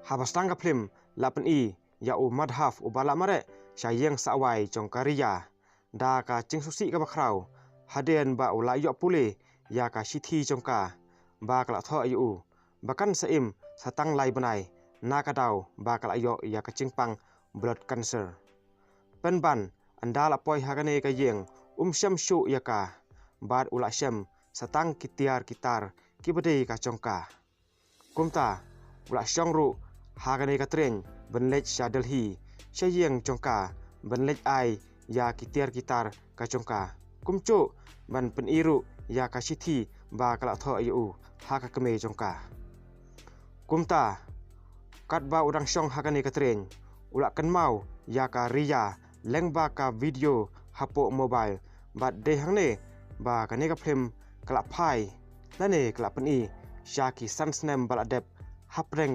habastang ka film lapen ya u madhaf u bala mare syayeng sawai jong kariya da ka cing susi ka bakrau haden ba u la yo pule ya ka sithi jong ka ba kala tho yu bakan saim satang lai banai na ka dau ba kala yo ya ka cingpang blood cancer penban andala poi hagane ka yeng syam shu ya ka bad ula syam satang kitiar kitar kibade ka jongka kumta ula syongru hagane ka tren benlej sha Delhi syayeng jongka benlej ai ya kitiar kitar ka jongka kumcu ban peniru ya ka sithi ba kala tho yu ha ka keme jongka kumta kat ba udang syong hagane ka tren ula kan mau ya ka riya lengba ka video hapo mobile bat de hangne ba kane ka film kala phai lane kala peni syaki sansnem baladep hapreng